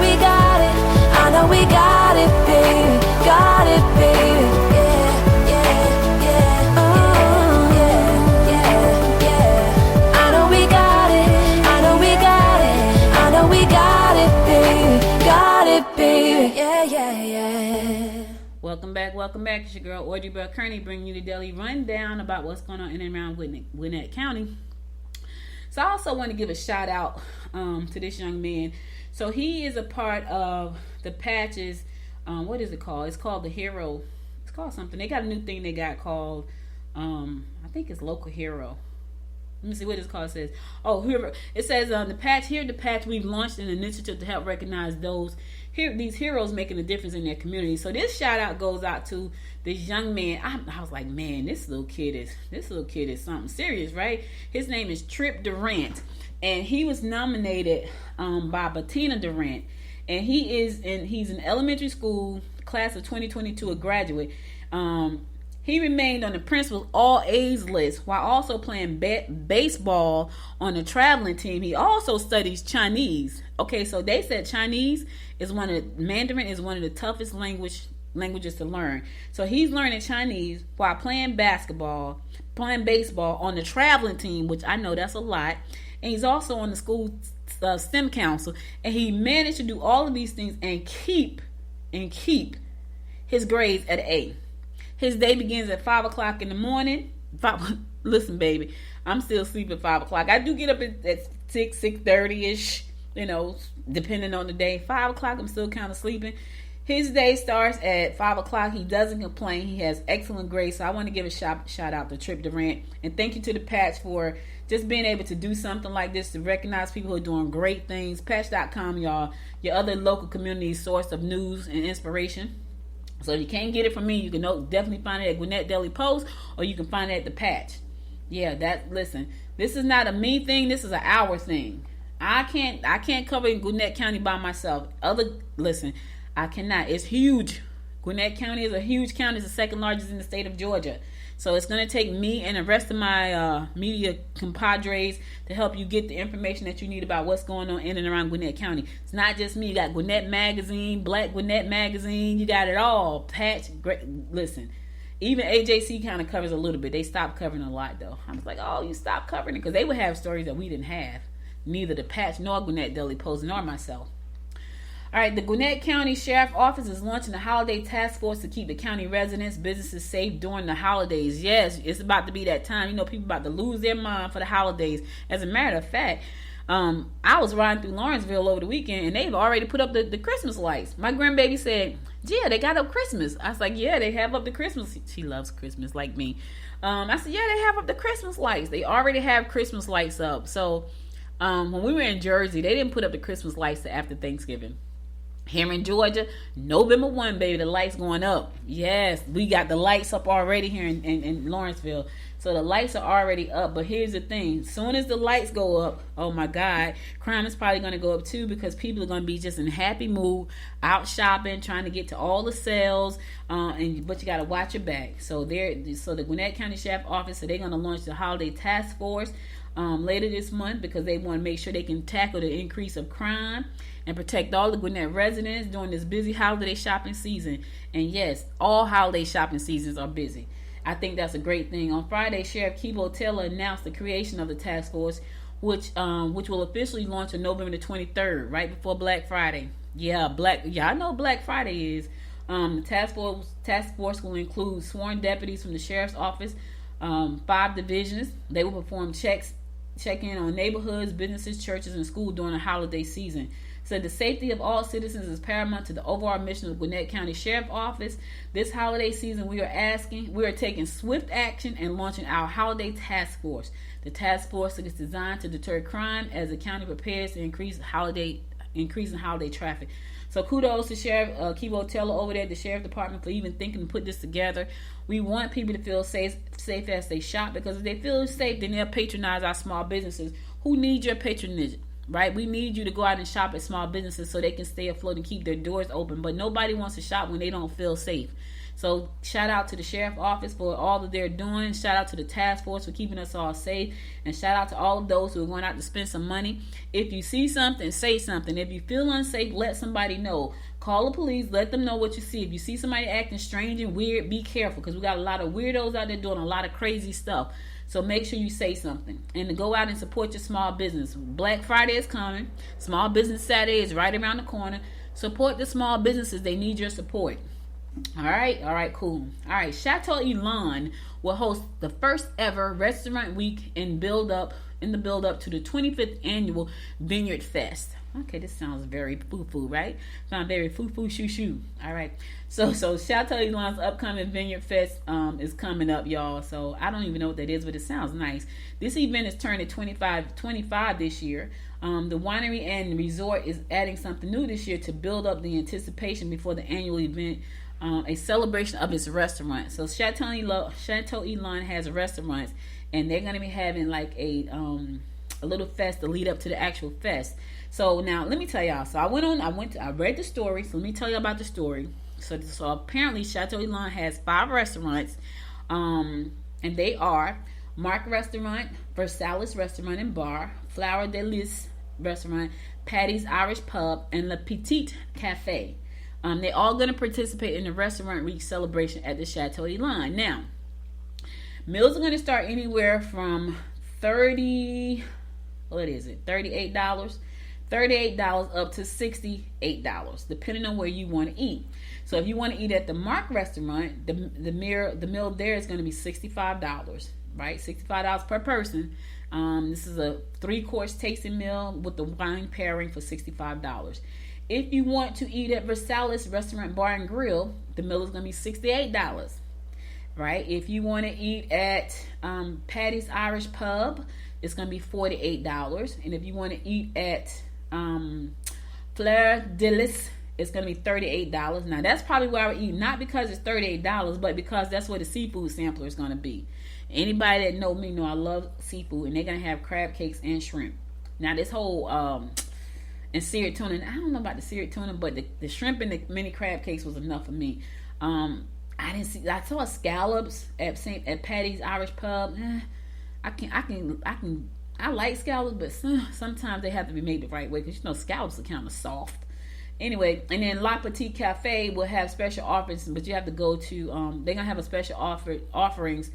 we got it, baby. Got it, baby. Yeah. Oh, yeah. I know we got it, baby. Got it, baby. Yeah. Welcome back. It's your girl Audrey Bell Kearney bringing you the daily rundown about what's going on in and around Gwinnett County. So I also want to give a shout out to this young man. So he is a part of the Patches. What is it called? It's called the Hero. It's called something. They got a new thing they got called. I think it's Local Hero. Let me see what it's called. It says, it says the Patch. Here at the Patch, we've launched an initiative to help recognize these heroes making a difference in their community. So this shout out goes out to this young man. I was like, man, this little kid is something serious, right? His name is Trip Durant, and he was nominated by Bettina Durant, and he's in elementary school, class of 2022, a graduate. He remained on the principal's all A's list while also playing baseball on the traveling team. He also studies Chinese. Okay, so they said Mandarin is one of the toughest languages to learn. So he's learning Chinese while playing baseball on the traveling team, which I know that's a lot. And he's also on the school STEM council. And he managed to do all of these things and keep his grades at A. His day begins at 5 o'clock in the morning. Listen, baby, I'm still asleep at 5 o'clock. I do get up at 6:30-ish, depending on the day. 5 o'clock, I'm still kind of sleeping. His day starts at 5 o'clock. He doesn't complain. He has excellent grades. So I want to give a shout out to Trip Durant. And thank you to the Patch for just being able to do something like this to recognize people who are doing great things. Patch.com, y'all, your other local community source of news and inspiration. So if you can't get it from me, you can definitely find it at Gwinnett Daily Post, or you can find it at the Patch. Yeah, listen, this is not a me thing. This is an our thing. I can't cover in Gwinnett County by myself. I cannot. It's huge. Gwinnett County is a huge county. It's the second largest in the state of Georgia. So it's going to take me and the rest of my media compadres to help you get the information that you need about what's going on in and around Gwinnett County. It's not just me. You got Gwinnett Magazine, Black Gwinnett Magazine. You got it all. Patch, listen. Even AJC kind of covers a little bit. They stopped covering a lot, though. I was like, oh, you stopped covering it? Because they would have stories that we didn't have. Neither the Patch nor Gwinnett Daily Post nor myself. All right, the Gwinnett County Sheriff Office is launching a holiday task force to keep the county residents, businesses safe during the holidays. Yes, it's about to be that time. People about to lose their mind for the holidays. As a matter of fact, I was riding through Lawrenceville over the weekend, and they've already put up the Christmas lights. My grandbaby said, yeah, they got up Christmas. I was like, yeah, they have up the Christmas. She loves Christmas like me. I said, yeah, they have up the Christmas lights. They already have Christmas lights up. So when we were in Jersey, they didn't put up the Christmas lights after Thanksgiving. Here in Georgia, November 1, baby, the lights going up. Yes, we got the lights up already here in Lawrenceville. So the lights are already up. But here's the thing. As soon as the lights go up, oh my God, crime is probably going to go up too, because people are going to be just in happy mood, out shopping, trying to get to all the sales. But you got to watch your back. So the Gwinnett County Sheriff Office, they're going to launch the holiday task force later this month, because they want to make sure they can tackle the increase of crime and protect all the Gwinnett residents during this busy holiday shopping season. And yes, all holiday shopping seasons are busy. I think that's a great thing. On Friday, Sheriff Keybo Taylor announced the creation of the task force, which will officially launch on November the 23rd, right before Black Friday. Yeah, I know Black Friday is. The task force will include sworn deputies from the sheriff's office, 5 divisions. They will perform check in on neighborhoods, businesses, churches, and schools during the holiday season. So the safety of all citizens is paramount to the overall mission of Gwinnett County Sheriff Office. This holiday season, we are taking swift action and launching our holiday task force. The task force is designed to deter crime as the county prepares to increase in holiday traffic. So kudos to Sheriff Keybo Taylor over there at the Sheriff Department for even thinking to put this together. We want people to feel safe as they shop, because if they feel safe, then they'll patronize our small businesses who need your patronage. Right? We need you to go out and shop at small businesses so they can stay afloat and keep their doors open. But nobody wants to shop when they don't feel safe. So shout out to the Sheriff Office for all that they're doing. Shout out to the task force for keeping us all safe. And shout out to all of those who are going out to spend some money. If you see something, say something. If you feel unsafe, let somebody know. Call the police. Let them know what you see. If you see somebody acting strange and weird, be careful, because we got a lot of weirdos out there doing a lot of crazy stuff. So make sure you say something, and to go out and support your small business. Black Friday is coming. Small Business Saturday is right around the corner. Support the small businesses. They need your support. All right, cool. All right, Chateau Elan will host the first ever restaurant week in the build up to the 25th annual Vineyard Fest. Okay, this sounds very foo-foo, right? Sounds very foo-foo shoo-shoo. All right. So Chateau Elan's upcoming Vineyard Fest is coming up, y'all. So I don't even know what that is, but it sounds nice. This event is turning 25 this year. The winery and resort is adding something new this year to build up the anticipation before the annual event, a celebration of its restaurant. So Chateau Elan has restaurants, and they're going to be having like a little fest to lead up to the actual fest. So now let me tell y'all. So I read the story. So let me tell you about the story. So apparently Chateau Elan has 5 restaurants, and they are Mark Restaurant, Versailles Restaurant and Bar, Flower de Lis Restaurant, Patty's Irish Pub, and Le Petit Cafe. They're all going to participate in the restaurant week celebration at the Chateau Elan. Now, meals are going to start anywhere from $38 up to $68, depending on where you want to eat. So if you want to eat at the Mark Restaurant, the meal there is going to be $65, right? $65 per person. This is a 3-course tasting meal with the wine pairing for $65. If you want to eat at Versailles Restaurant Bar and Grill, the meal is going to be $68, right? If you want to eat at Patty's Irish Pub, it's going to be $48. And if you want to eat at Fleur de Lis, it's going to be $38. Now, that's probably where I would eat, not because it's $38, but because that's where the seafood sampler is going to be. Anybody that know me know I love seafood, and they're going to have crab cakes and shrimp. Now, this whole and seared tuna, I don't know about the seared tuna, but the shrimp and the mini crab cakes was enough for me. I saw scallops at Patty's Irish Pub. I like scallops, but sometimes they have to be made the right way, because scallops are kind of soft. Anyway, and then La Petite Cafe will have special offerings, but you have to go to they're gonna have a special offerings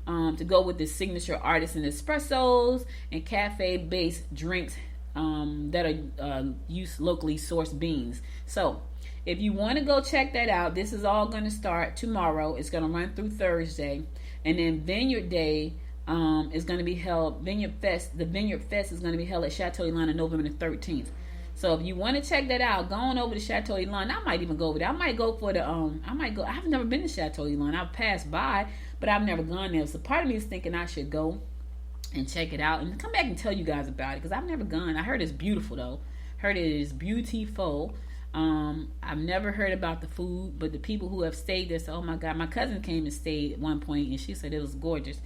to go with the signature artisan espressos and cafe-based drinks that are use locally sourced beans. So if you want to go check that out, this is all going to start tomorrow. It's going to run through Thursday, and then Vineyard Day is going to be held. Vineyard Fest is going to be held at Chateau Elan on November the 13th. So if you want to check that out, go on over to Chateau Elan. I might even go over there. I might go for the I've never been to Chateau Elan. I've passed by, but I've never gone there. So part of me is thinking I should go and check it out and come back and tell you guys about it, because I've never gone. I heard it's beautiful though. Heard it is beautiful. I've never heard about the food, but the people who have stayed there say, oh my God, my cousin came and stayed at one point and she said it was gorgeous.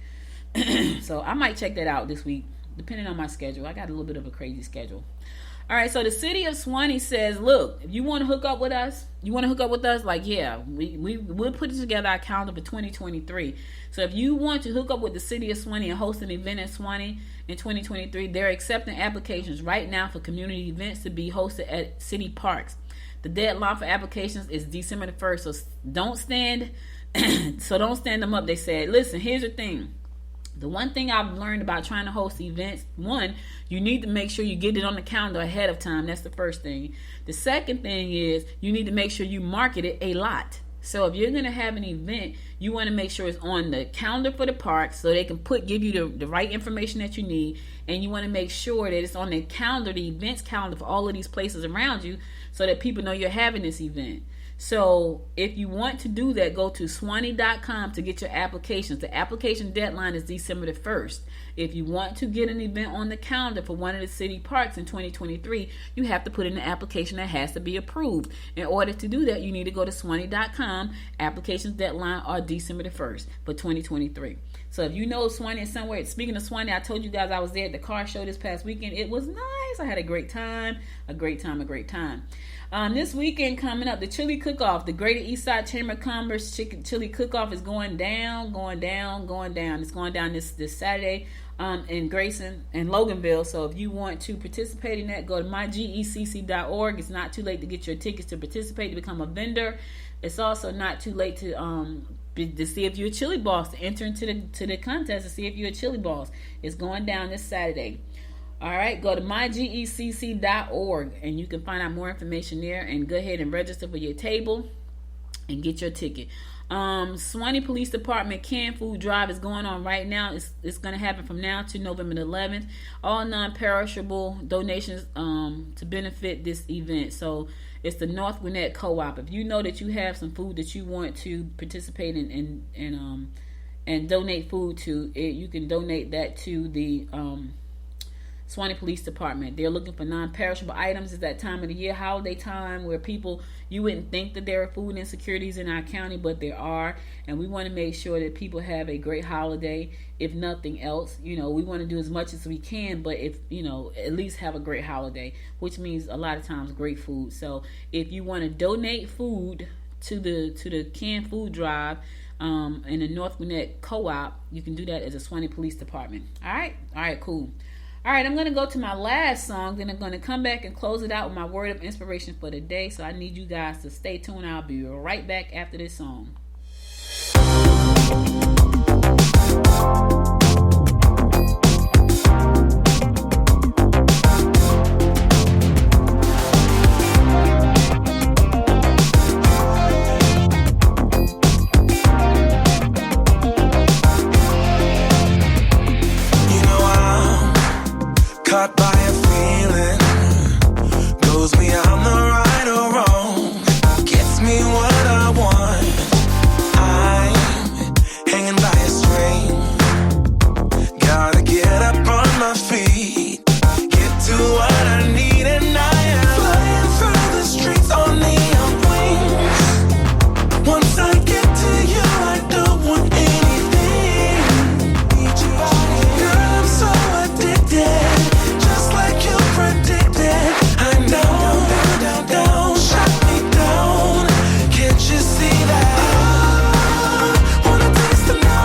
So I might check that out this week, depending on my schedule. I got a little bit of a crazy schedule. All right, so the city of Suwanee says, look, if you want to hook up with us, like, yeah, we'll put together our calendar for 2023. So if you want to hook up with the city of Suwanee and host an event in Suwanee in 2023, they're accepting applications right now for community events to be hosted at city parks. The deadline for applications is December the 1st, so don't stand them up. They said, listen, here's the thing. The one thing I've learned about trying to host events, one, you need to make sure you get it on the calendar ahead of time. That's the first thing. The second thing is you need to make sure you market it a lot. So if you're going to have an event, you want to make sure it's on the calendar for the park so they can give you the right information that you need. And you want to make sure that it's on the calendar, the events calendar for all of these places around you, so that people know you're having this event. So if you want to do that, go to Suwanee.com to get your applications. The application deadline is December the 1st. If you want to get an event on the calendar for one of the city parks in 2023, you have to put in an application that has to be approved. In order to do that, you need to go to Suwanee.com. Applications deadline are December the 1st for 2023. So if you know Suwanee is somewhere, speaking of Suwanee, I told you guys I was there at the car show this past weekend. It was nice. I had a great time. This weekend coming up, the Chili Cook-Off, the Greater Eastside Chamber of Commerce Chili Cook-Off is going down. It's going down this Saturday in Grayson and Loganville. So if you want to participate in that, go to mygecc.org. It's not too late to get your tickets to participate, to become a vendor. It's also not too late to see if you're a chili boss, to enter into the contest to see if you're a chili boss. It's going down this Saturday. All right, go to mygecc.org and you can find out more information there, and go ahead and register for your table. and get your ticket. Swanee Police Department canned food drive is going on right now. It's going to happen from now to November the 11th. All non-perishable donations to benefit this event. So it's the North Gwinnett Co-op. If you know that you have some food that you want to participate in and donate food to, you can donate that to the Swanee Police Department. They're looking for non-perishable items. It's that time of the year, holiday time, where people, you wouldn't think that there are food insecurities in our county, but there are, and we want to make sure that people have a great holiday. If nothing else, we want to do as much as we can, but if at least have a great holiday, which means a lot of times great food. So if you want to donate food to the canned food drive in the North Gwinnett Co-op, you can do that as a Swanee Police Department. All right, cool. All right, I'm going to go to my last song, then I'm going to come back and close it out with my word of inspiration for the day. So I need you guys to stay tuned. I'll be right back after this song. Caught by a feeling, knows me I'm the right or wrong, gets me what I want. I'm hanging by a string, gotta get up on my feet, get to what I need, and I am flying through the streets on neon wings. Once I get to you, I don't want anything. Girl, I'm so addicted. Shut me down. Can't you see that? I wanna taste the night.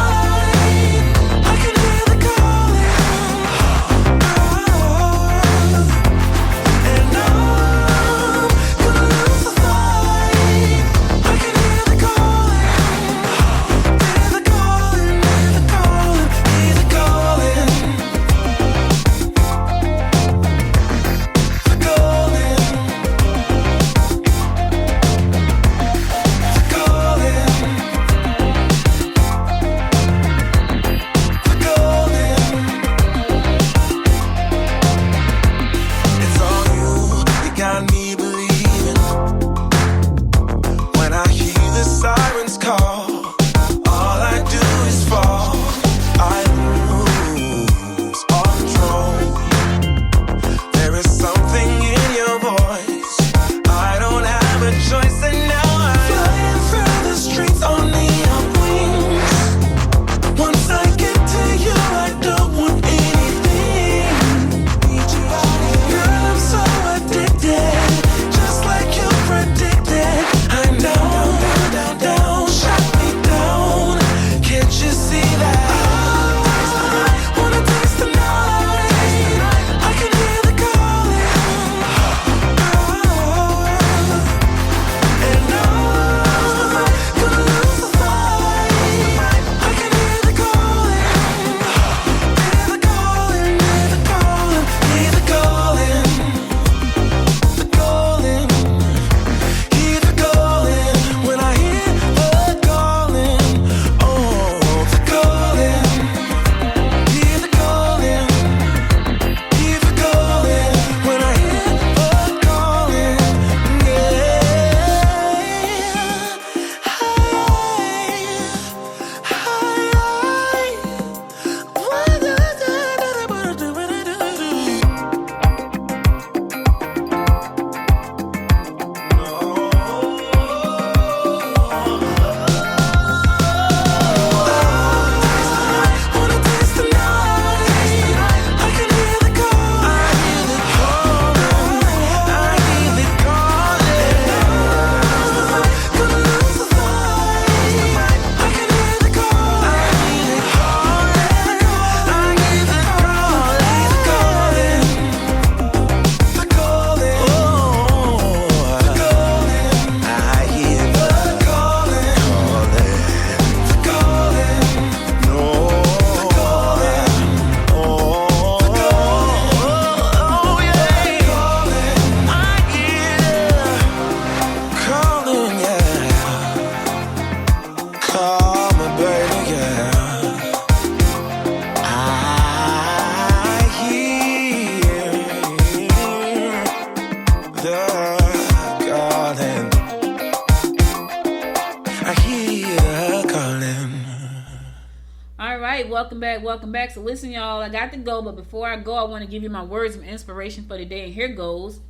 All right, welcome back. So listen, y'all, I got to go, but before I go, I want to give you my words of inspiration for the day, and here goes.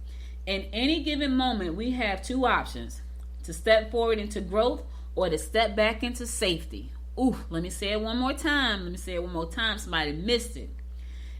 In any given moment, we have two options: to step forward into growth or to step back into safety. Ooh, let me say it one more time. Somebody missed it.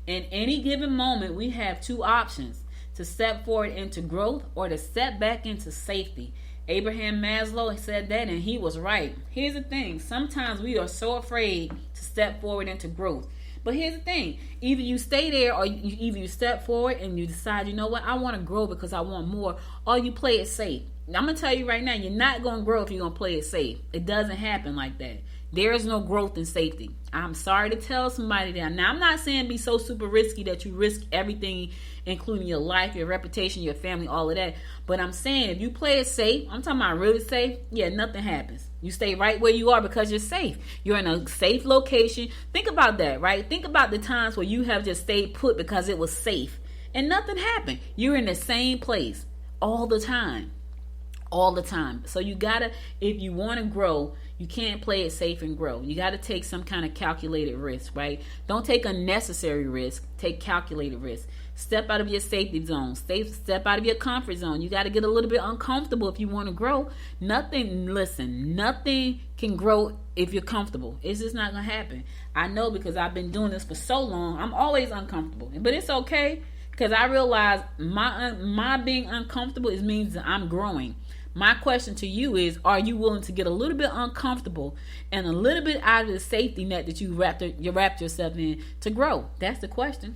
In any given moment, we have two options: to step forward into growth or to step back into safety. Abraham Maslow said that, and he was right. Here's the thing. Sometimes we are so afraid to step forward into growth. But here's the thing. Either you stay there or you step forward and you decide, you know what, I want to grow because I want more, or you play it safe. I'm going to tell you right now, you're not going to grow if you're going to play it safe. It doesn't happen like that. There is no growth in safety. I'm sorry to tell somebody that. Now, I'm not saying be so super risky that you risk everything, including your life, your reputation, your family, all of that. But I'm saying if you play it safe, I'm talking about really safe, yeah, nothing happens. You stay right where you are because you're safe. You're in a safe location. Think about that, right? Think about the times where you have just stayed put because it was safe and nothing happened. You're in the same place all the time. So you gotta, if you want to grow, you can't play it safe and grow. You got to take some kind of calculated risk, right? Don't take unnecessary risk. Take calculated risk. Step out of your safety zone. Step out of your comfort zone. You got to get a little bit uncomfortable if you want to grow. Nothing can grow if you're comfortable. It's just not going to happen. I know because I've been doing this for so long. I'm always uncomfortable. But it's okay because I realize my being uncomfortable means that I'm growing. My question to you is, are you willing to get a little bit uncomfortable and a little bit out of the safety net that you wrapped yourself in to grow? That's the question.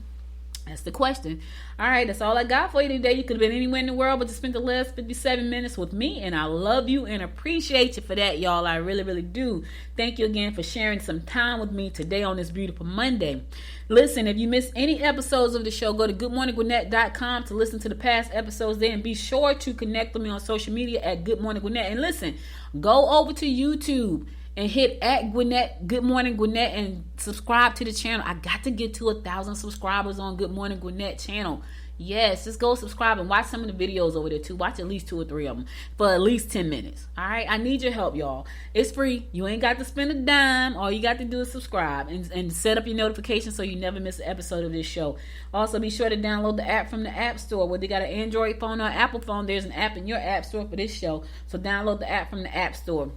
All right, that's all I got for you today. You could have been anywhere in the world, but you spent the last 57 minutes with me, and I love you and appreciate you for that, y'all. I really, really do. Thank you again for sharing some time with me today on this beautiful Monday. Listen, if you missed any episodes of the show, go to goodmorninggwinnett.com to listen to the past episodes there, and be sure to connect with me on social media at Good Morning Gwinnett. And listen, go over to YouTube and hit at Gwinnett, Good Morning Gwinnett, and subscribe to the channel. I got to get to 1,000 subscribers on Good Morning Gwinnett channel. Yes, just go subscribe and watch some of the videos over there too. Watch at least 2 or 3 of them for at least 10 minutes. All right, I need your help, y'all. It's free. You ain't got to spend a dime. All you got to do is subscribe and set up your notifications so you never miss an episode of this show. Also, be sure to download the app from the App Store. Whether you got an Android phone or Apple phone, there's an app in your App Store for this show. So download the app from the App Store.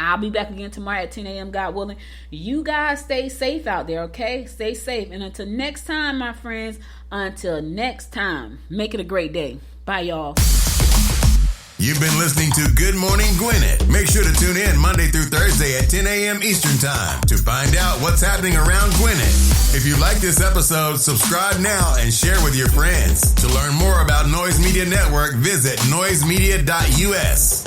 I'll be back again tomorrow at 10 a.m. God willing. You guys stay safe out there, okay? Stay safe. And until next time, my friends, make it a great day. Bye, y'all. You've been listening to Good Morning Gwinnett. Make sure to tune in Monday through Thursday at 10 a.m. Eastern Time to find out what's happening around Gwinnett. If you like this episode, subscribe now and share with your friends. To learn more about Noise Media Network, visit noisemedia.us.